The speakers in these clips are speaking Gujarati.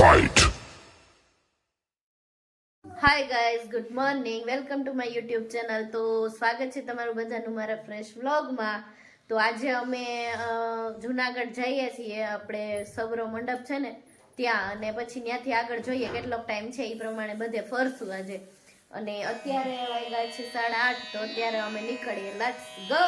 Fight. Hi guys, good morning, welcome to my YouTube channel. તો સ્વાગત છે તમારું બધાનું મારા ફ્રેશ વ્લોગમાં. તો આજે અમે જુનાગઢ જઈએ છીએ, આપણે સૌરવ મંડપ છે ને ત્યાં, અને પછી ત્યાંથી આગળ જોઈએ કેટલો ટાઈમ છે એ પ્રમાણે બધે ફરશું આજે. અને અત્યારે વાગ્યા છે 8:30, તો અત્યારે અમે નીકળીએ. Let's go.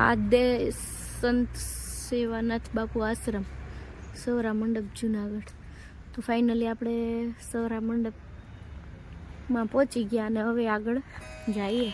આદે સંત સેવાનાથ બાપુ આશ્રમ, સૌરા મંડપ, જુનાગઢ. તો ફાઇનલી આપણે સૌરા મંડપમાં પહોંચી ગયા અને હવે આગળ જઈએ.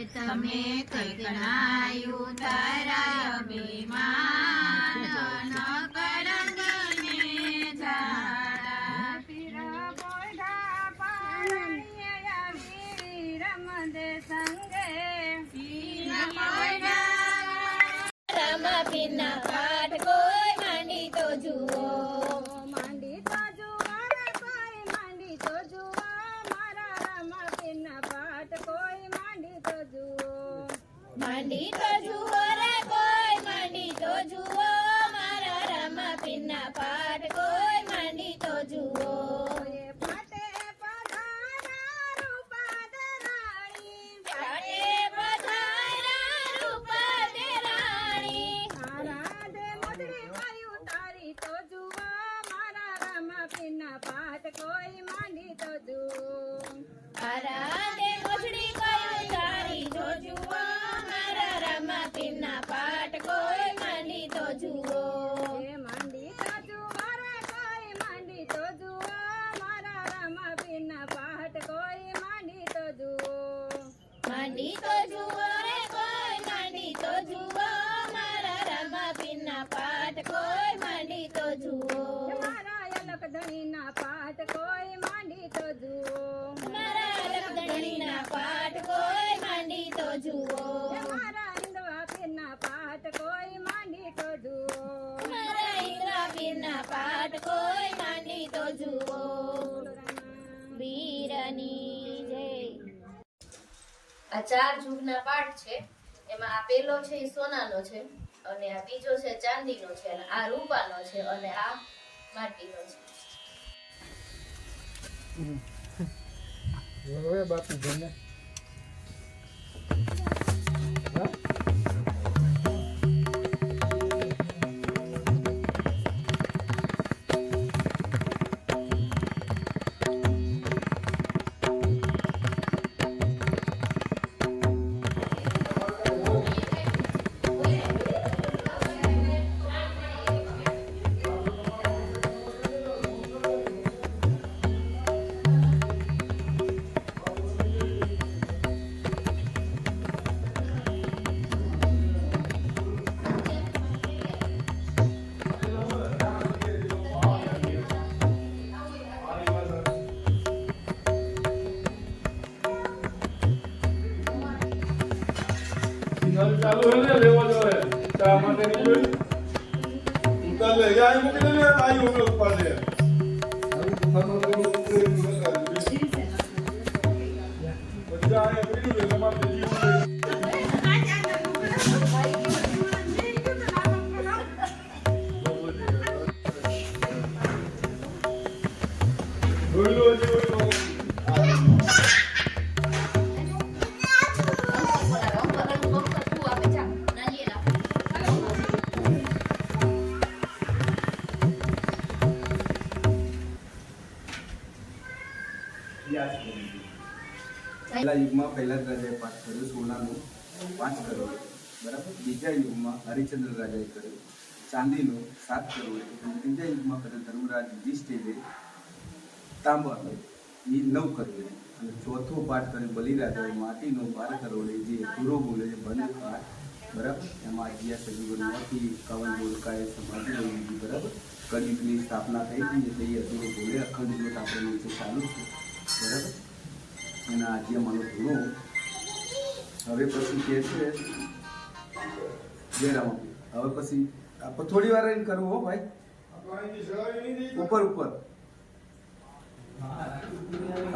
તમે કૈકણાયું તારા અભિમાન ન કળંગીને જાડા પીર પોઢા પાણીએ આવી રમદે સંગે પીર પોઢા રમ પીના પાઠ કોઈ માંડી તો જુઓ માંડી તો જુઓ રે કોઈ માંડી તો જુઓ મારા રમ પીના પાઠ કોઈ માંડી તો જુઓ માંડી તો જુઓ રે કોઈ માંડી તો જુઓ મારા રામા પીરના પાઠ કોઈ માંડી તો જુઓ એ પાટે પધારા રૂપા દેરાણી પાટે પધારા રૂપા દેરાણી મારા દે મોદરી વાયુ તારી તો જુઓ મારા રામા પીરના પાઠ કોઈ માંડી તો જુઓ મારા દે મોદરી વાયુ તારી તો જુઓ મારા રામા પીરના પાઠ કોઈ માંડી તો જુઓ એ માંડી તો જુઓ રે કોઈ માંડી તો જુઓ મારા રામા પીરના પાઠ કોઈ માંડી તો જુઓ માંડી તો જુઓ રે કોઈ માંડી તો જુઓ મારા રામા પીરના પાઠ કોઈ માંડી તો જુઓ મારા અલક ધણીના પાઠ કોઈ માંડી તો જુઓ મારા અલક ધણીના પાઠ કોઈ માંડી તો જુઓ મારા ઇન્દ્રા પીરના પાઠ કોઈ માંડી તો જુઓ મારા ઇન્દ્રા પીરના પાઠ કોઈ માંડી તો જુઓ વીરની જય આ 4 જુગના પાઠ છે એમાં આ પહેલો છે એ સોનાનો છે અને આ બીજો છે ચાંદીનો છે અને આ રૂપાનો છે અને આ માટીનો છે હવે બાપુ જને ચાલુ હે ને લેવો જોઈએ ચા માટેની જોઈ ઉતાર લે યા એ મૂકી દે ને આઈ ઓમે ઉપર દે બધા આ પીડું લે તમારે જીવ પહેલા યુગમાં પહેલા જ રાજાએ પાઠ કર્યો સોનાનું 5 કરોડ બરાબર. બીજા યુગમાં હરિચંદ્ર રાજાએ કર્યો ચાંદીનો 7 કરોડ. અને ત્રીજા યુગમાં કર્યો ધર્મરાજ યુધિષ્ઠિરે તાંબાનો એ 9 કરોડ. અને ચોથો પાઠ કર્યો બલિરાજાએ માટીનો 12 કરોડ જે પૂરો બોલે છે બંધ પાઠ બરાબર. એમાં અગિયાર સજીવનમાંથી 51 બોલકાએ સમાધિ લઈ લીધી બરાબર. કળિયુગની સ્થાપના થઈ હતી એટલે એ અધૂરો બોલે અખંડ જ્યોત આપણે નીચે ચાલુ છે બરાબર. એના આદ્યમાંનો ધૂણો હવે પછી કે છે જયરામ. હવે પછી થોડી વાર રહીને કરવું હો ભાઈ ઉપર ઉપર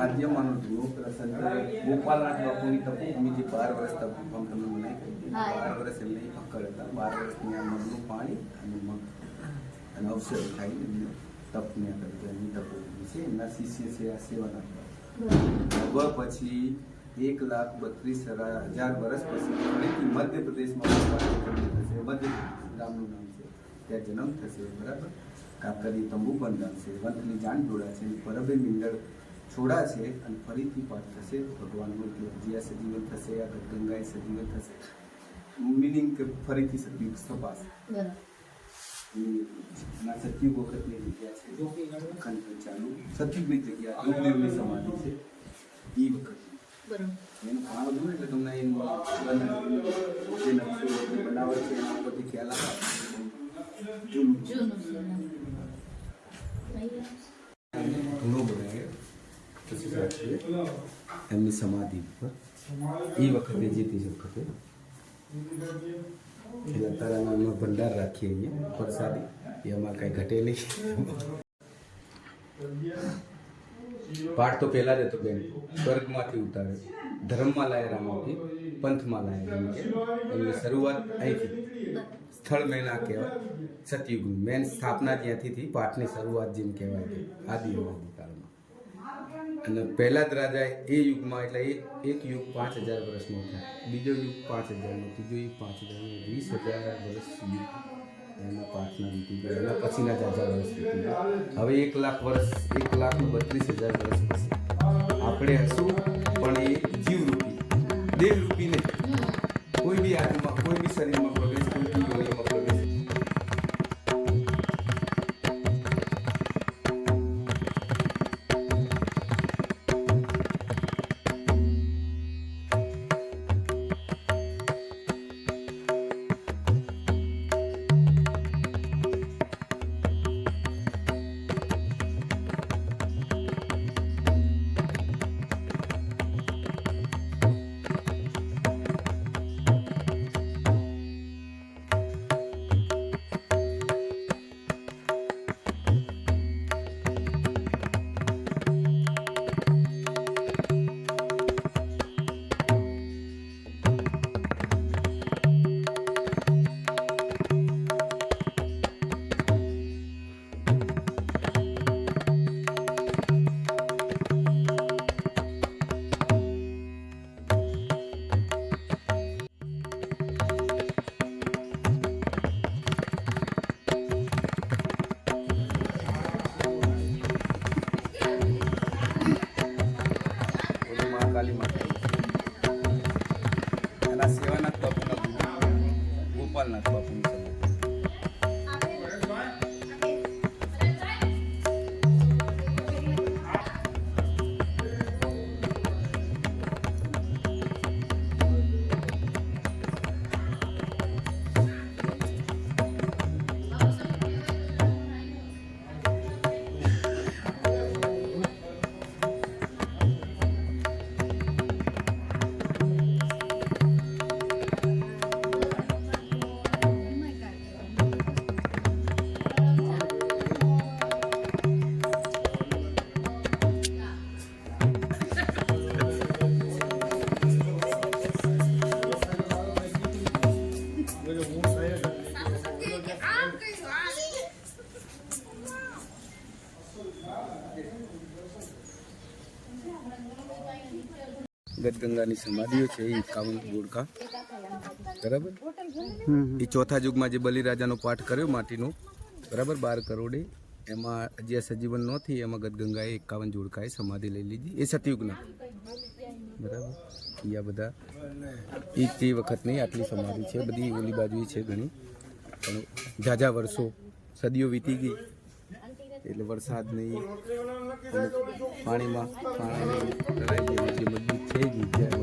આદ્યમાંનો ધૂણો સંત ગોપાલનાથ બાપુની તપભૂમિ જે 12 વર્ષ તપભૂમિ તમે બનાવી 12 વર્ષ એમને અક્કડ હતા. 12 વર્ષની આ મગનું પાણી અને મગ અને અવસર થાય એમને તપને કરી એમની તપભૂમિ છે. એમના શિષ્ય છે આ સેવાનાથ. હવે પછી 1,32,000 વર્ષ પછી ફરીથી મધ્યપ્રદેશમાં થશે. મધ્ય ગામનું નામ છે ત્યાં જન્મ થશે બરાબર. કાકરી તંબુ બંધાશે વંથની જાણ જોડા છે પરબે મીંડળ છોડા છે અને ફરીથી પાઠ થશે ભગવાનનું જ્યાં સજીવન થશે આ ગંગાએ સજીવન થશે. મિનિંગ કે ફરીથી સતયુગ સ્થપાશે. ના સતયુગ વખતની જગ્યા છે અખંડ ચાલુ સતયુગની જગ્યા યોગદેવની સમાધિ છે એ વખત એનું ઘણા બધું એટલે તમને એનું જે નકશો બનાવે છે એના ઉપરથી ખ્યાલ આવે ઘણો બનાવે પછી રાખીએ એમની સમાધિ ઉપર એ વખતે જે તે વખતે એટલે અત્યારે એમાં ભંડાર રાખીએ અહીંયા પ્રસાદી એમાં કાંઈ ઘટે નહીં. પાઠ તો પહેલાં જ હતો બેન સ્વર્ગમાંથી ઉતારે ધર્મમાં લાય રામાથી પંથમાં લાય એમની શરૂઆત અહીંથી સ્થળ મેં ના કહેવાય સતયુગનું મેન સ્થાપના જ્યાંથી થઈ પાઠની શરૂઆત જેમ કહેવાય કે આદિ કાળમાં. અને પહેલા જ રાજા એ યુગમાં એટલે એક યુગ 5,000 વર્ષનો થાય બીજો યુગ 5,000નો ત્રીજો યુગ 5,000નો 20,000 વર્ષ યુગ એના પાઠના વીતી ગયા. એના પછીના જાજા વર્ષ વીતી ગયા. હવે 1,00,000 વર્ષ 1,32,000 વર્ષ પછી આપણે હશું પણ એ જીવરૂપી દેહરૂપી નહીં. કોઈ બી આત્મા કોઈ બી શરીરમાં પ્રવેશ કોઈ બી યોનિમાં પ્રવેશ કાલી માતા એના સેવાનાથ બાપુના ગોપાલનાથ બાપુની સમાધિ. ગદગંગાની સમાધિઓ છે એ 51 જોડકા બરાબર. એ ચોથા યુગમાં જે બલિરાજાનો પાઠ કર્યો માટીનો બરાબર 12 કરોડે, એમાં જે સજીવન નહોતી એમાં ગદગંગાએ 51 જોડકાએ સમાધિ લઈ લીધી. એ સતયુગના બરાબર. એ આ બધા એ તે વખતની આટલી સમાધિ છે. બધી ઓલી બાજુ છે ઘણી, પણ ઝાઝા વર્ષો સદીઓ વીતી ગઈ એટલે વરસાદ નહીં, પાણીમાં પાણી જે મજબૂત થઈ ગઈ ત્યાં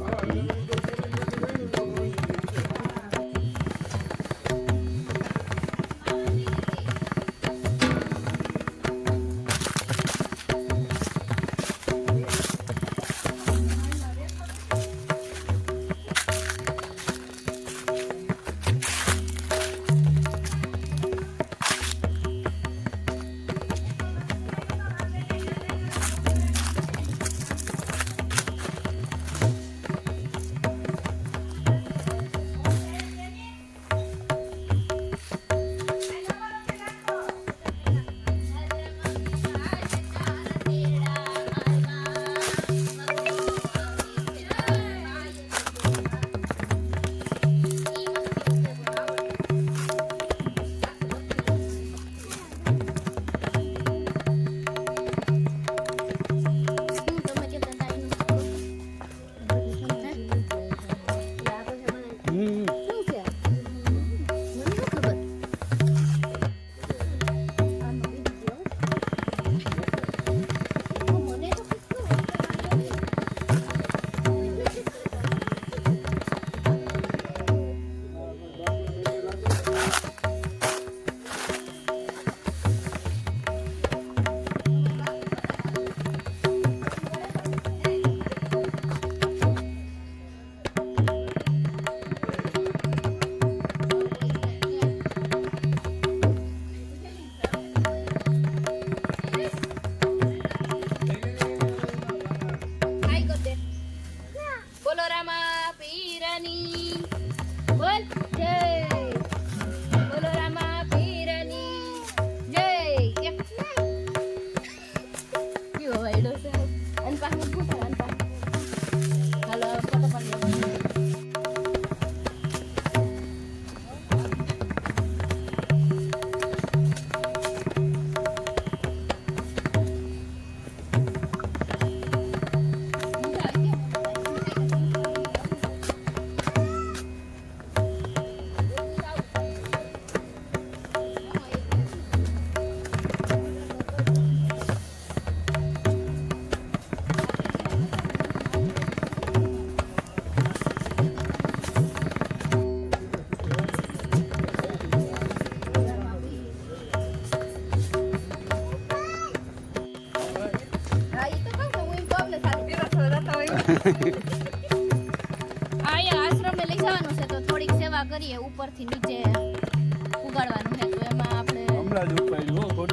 અહીંયા આશ્રમે લઈ જવાનું છે તો થોડીક સેવા કરીએ, ઉપરથી નીચે ઉગાડવાનું છે તો એમાં આપણે હમણાં જ ઉપાડ્યું